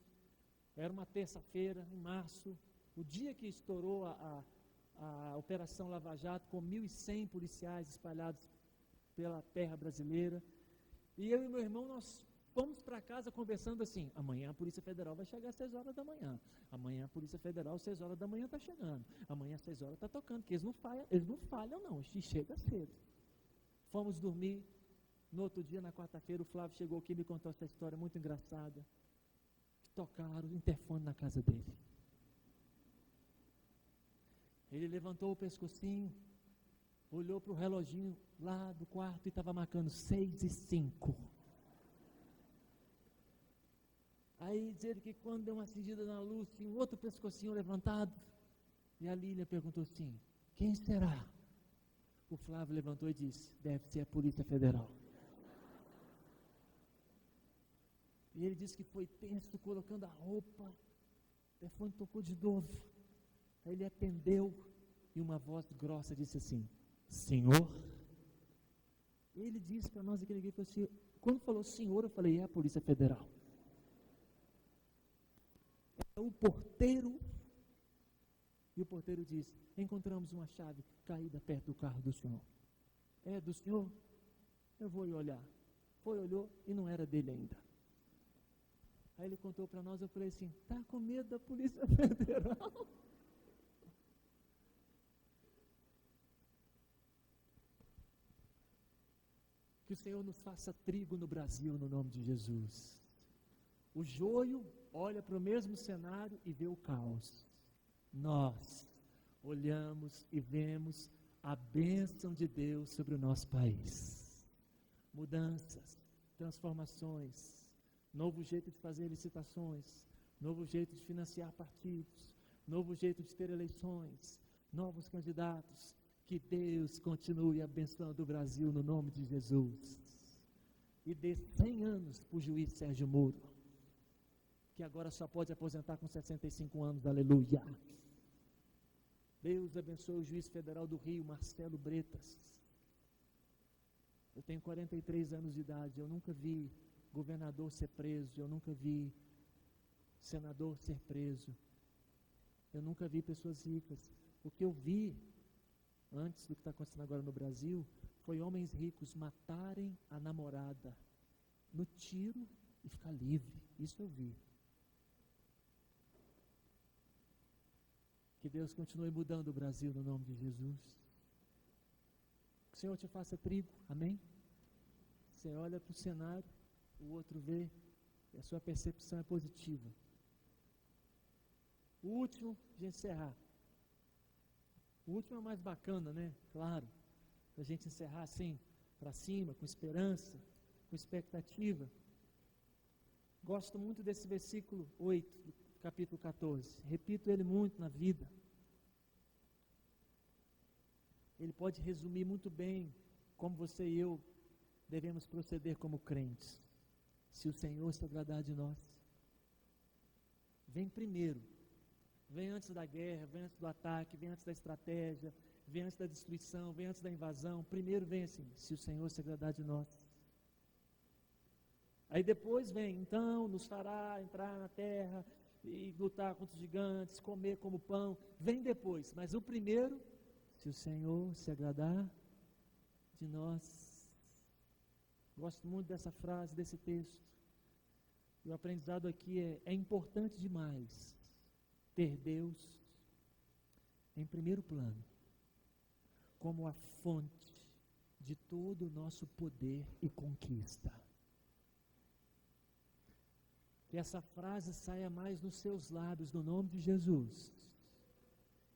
Era uma terça-feira, em março, o dia que estourou a Operação Lava Jato, com 1.100 policiais espalhados pela terra brasileira. E eu e meu irmão, nós fomos para casa conversando assim: amanhã a Polícia Federal vai chegar às 6 horas da manhã. Amanhã a Polícia Federal, às 6 horas da manhã, está chegando. Amanhã às 6 horas está tocando, porque eles não falham não, chega cedo. Fomos dormir. No outro dia, na quarta-feira, o Flávio chegou aqui e me contou essa história muito engraçada. Tocaram o interfone na casa dele. Ele levantou o pescocinho, olhou para o reloginho lá do quarto e estava marcando 6h05. Aí diz ele que quando deu uma acendida na luz, tinha um outro pescocinho levantado. E a Lília perguntou assim: quem será? O Flávio levantou e disse: deve ser a Polícia Federal. E ele disse que foi tenso, colocando a roupa. O telefone tocou de novo. Aí ele atendeu e uma voz grossa disse assim: senhor? Ele disse para nós aquele dia, assim, quando falou senhor, eu falei: é a Polícia Federal. É o porteiro. E o porteiro disse: encontramos uma chave caída perto do carro do senhor. É do senhor? Eu vou ir olhar. Foi, olhou e não era dele ainda. Aí ele contou para nós, eu falei assim: está com medo da Polícia Federal? Que o Senhor nos faça trigo no Brasil, no nome de Jesus. O joio olha para o mesmo cenário e vê o caos. Nós olhamos e vemos a bênção de Deus sobre o nosso país. Mudanças, transformações, novo jeito de fazer licitações, novo jeito de financiar partidos, novo jeito de ter eleições, novos candidatos. Que Deus continue abençoando o Brasil no nome de Jesus. E dê 100 anos para o juiz Sérgio Moro, que agora só pode aposentar com 65 anos, aleluia. Deus abençoe o juiz federal do Rio, Marcelo Bretas. Eu tenho 43 anos de idade, eu nunca vi governador ser preso, eu nunca vi senador ser preso, eu nunca vi pessoas ricas. O que eu vi antes do que está acontecendo agora no Brasil, foi homens ricos matarem a namorada no tiro e ficar livre. Isso eu vi. Que Deus continue mudando o Brasil no nome de Jesus. Que o Senhor te faça trigo, amém? Você olha para o cenário, o outro vê, e a sua percepção é positiva. O último, de encerrar. O último é o mais bacana, né? Claro, para a gente encerrar assim, para cima, com esperança, com expectativa. Gosto muito desse versículo 8, do capítulo 14. Repito ele muito na vida. Ele pode resumir muito bem como você e eu devemos proceder como crentes. Se o Senhor se agradar de nós, vem primeiro. Vem antes da guerra, vem antes do ataque, vem antes da estratégia, vem antes da destruição, vem antes da invasão. Primeiro vem assim: se o Senhor se agradar de nós. Aí depois vem: então nos fará entrar na terra e lutar contra os gigantes, comer como pão. Vem depois, mas o primeiro: se o Senhor se agradar de nós. Gosto muito dessa frase, desse texto. E o aprendizado aqui é importante demais ter Deus em primeiro plano, como a fonte de todo o nosso poder e conquista. Que essa frase saia mais nos seus lábios, no nome de Jesus.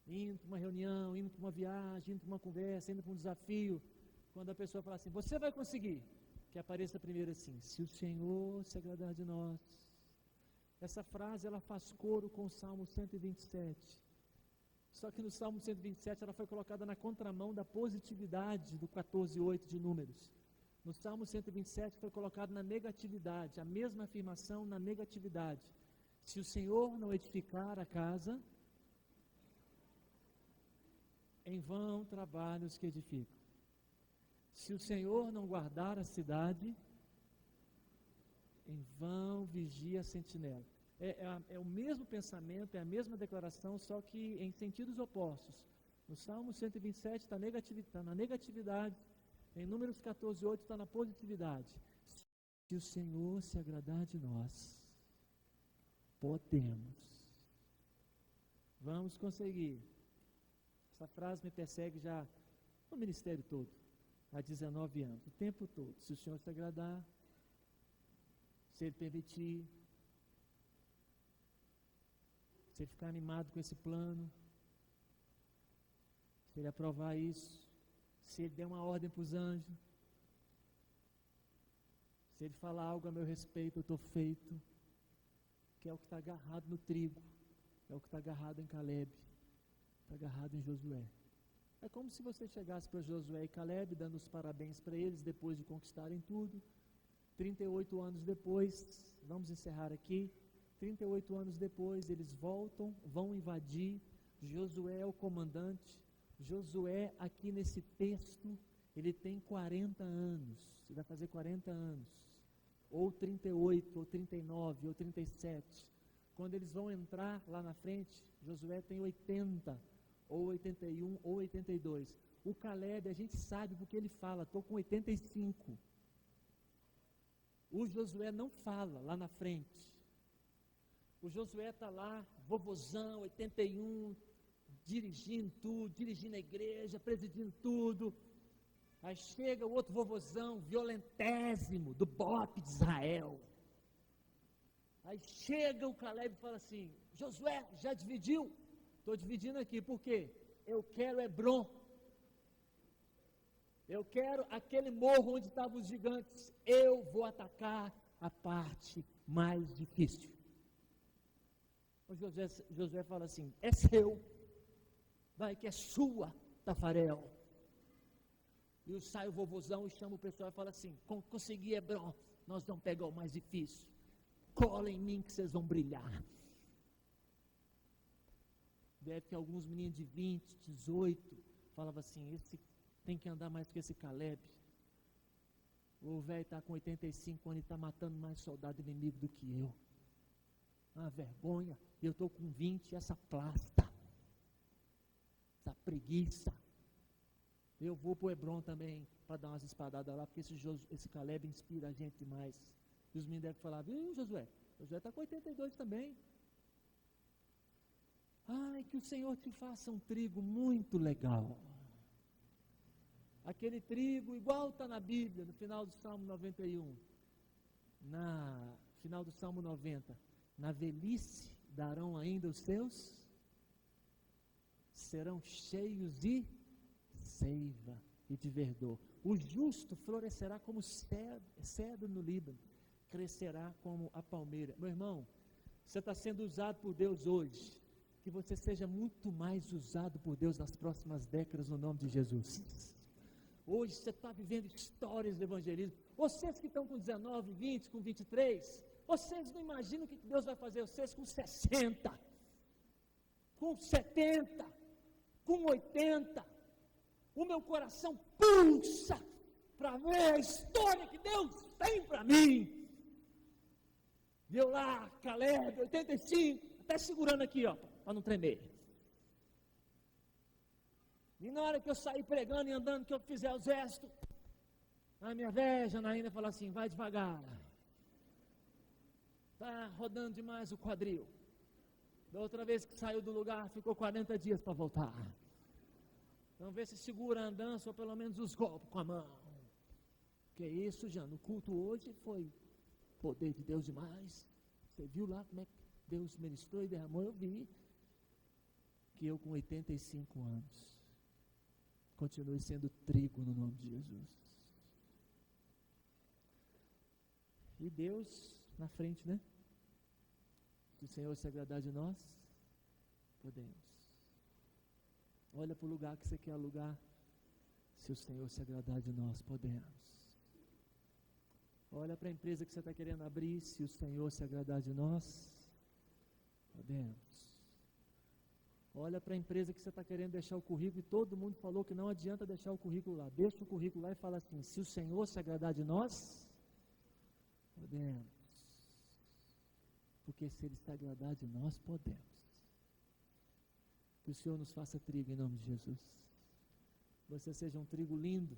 Indo para uma reunião, indo para uma viagem, indo para uma conversa, indo para um desafio, quando a pessoa fala assim: você vai conseguir, que apareça primeiro assim: se o Senhor se agradar de nós. Essa frase, ela faz coro com o Salmo 127. Só que no Salmo 127 ela foi colocada na contramão da positividade do 14:8 de Números. No Salmo 127 foi colocado na negatividade, a mesma afirmação na negatividade. Se o Senhor não edificar a casa, em vão trabalham os que edificam. Se o Senhor não guardar a cidade, em vão vigia a sentinela. É o mesmo pensamento, é a mesma declaração, só que em sentidos opostos. No Salmo 127 está na negatividade, em Números 14:8 está na positividade. Se o Senhor se agradar de nós, podemos. Vamos conseguir. Essa frase me persegue já no ministério todo, há 19 anos, o tempo todo. Se o Senhor se agradar, se Ele permitir, se Ele ficar animado com esse plano, se Ele aprovar isso, se Ele der uma ordem para os anjos, se Ele falar algo a meu respeito, eu estou feito, que é o que está agarrado no trigo, é o que está agarrado em Caleb, está agarrado em Josué. É como se você chegasse para Josué e Caleb, dando os parabéns para eles, depois de conquistarem tudo. 38 anos depois, vamos encerrar aqui, 38 anos depois, eles voltam, vão invadir. Josué é o comandante. Josué, aqui nesse texto, ele tem 40 anos, ele vai fazer 40 anos, ou 38, ou 39, ou 37. Quando eles vão entrar lá na frente, Josué tem 80, ou 81, ou 82. O Caleb, a gente sabe porque ele fala, estou com 85. O Josué não fala lá na frente. O Josué está lá, vovozão, 81, dirigindo tudo, dirigindo a igreja, presidindo tudo. Aí chega o outro vovozão, violentésimo, do BOP de Israel. Aí chega o Caleb e fala assim: Josué, já dividiu? Estou dividindo aqui, por quê? Eu quero Hebron. Eu quero aquele morro onde estavam os gigantes. Eu vou atacar a parte mais difícil. O Josué fala assim: é seu, vai que é sua, Tafarel. E sai o vovozão e chama o pessoal e fala assim: consegui Hebron, nós vamos pegar o mais difícil. Cola em mim que vocês vão brilhar. Deve ter alguns meninos de 20, 18, falavam assim: esse tem que andar mais que esse Caleb. O velho está com 85 anos e está matando mais soldado inimigo do que eu. Uma vergonha. E eu estou com 20, essa plasta, essa preguiça. Eu vou para o Hebron também, para dar umas espadadas lá, porque esse Caleb inspira a gente demais. E os meninos devem falar: viu, Josué está com 82 também. Ai, que o Senhor te faça um trigo muito legal. Aquele trigo igual está na Bíblia, no final do Salmo 91. Final do Salmo 90. Na velhice darão ainda os seus, serão cheios de seiva e de verdor. O justo florescerá como cedro no Líbano, crescerá como a palmeira. Meu irmão, você está sendo usado por Deus hoje, que você seja muito mais usado por Deus nas próximas décadas, no nome de Jesus. Hoje você está vivendo histórias do evangelismo. Vocês que estão com 19, 20, com 23, vocês não imaginam o que Deus vai fazer vocês com 60, com 70, com 80. O meu coração pulsa para ver a história que Deus tem para mim. Viu lá, Caleb, 85, até segurando aqui, ó, para não tremer. E na hora que eu sair pregando e andando, que eu fizer o gesto, a minha velha Janaína fala assim: vai devagar. Está rodando demais o quadril. Da outra vez que saiu do lugar, ficou 40 dias para voltar. Então vê se segura a andança, ou pelo menos os golpes com a mão. Que isso, Jana? O culto hoje foi poder de Deus demais. Você viu lá como é que Deus ministrou e derramou? Eu vi. Que eu com 85 anos continue sendo trigo no nome de Jesus. E Deus na frente, né? Se o Senhor se agradar de nós, podemos. Olha para o lugar que você quer alugar. Se o Senhor se agradar de nós, podemos. Olha para a empresa que você está querendo abrir. Se o Senhor se agradar de nós, podemos. Olha para a empresa que você está querendo deixar o currículo, e todo mundo falou que não adianta deixar o currículo lá. Deixa o currículo lá e fala assim: se o Senhor se agradar de nós, podemos. Porque se Ele se agradar de nós, podemos. Que o Senhor nos faça trigo em nome de Jesus. Você seja um trigo lindo,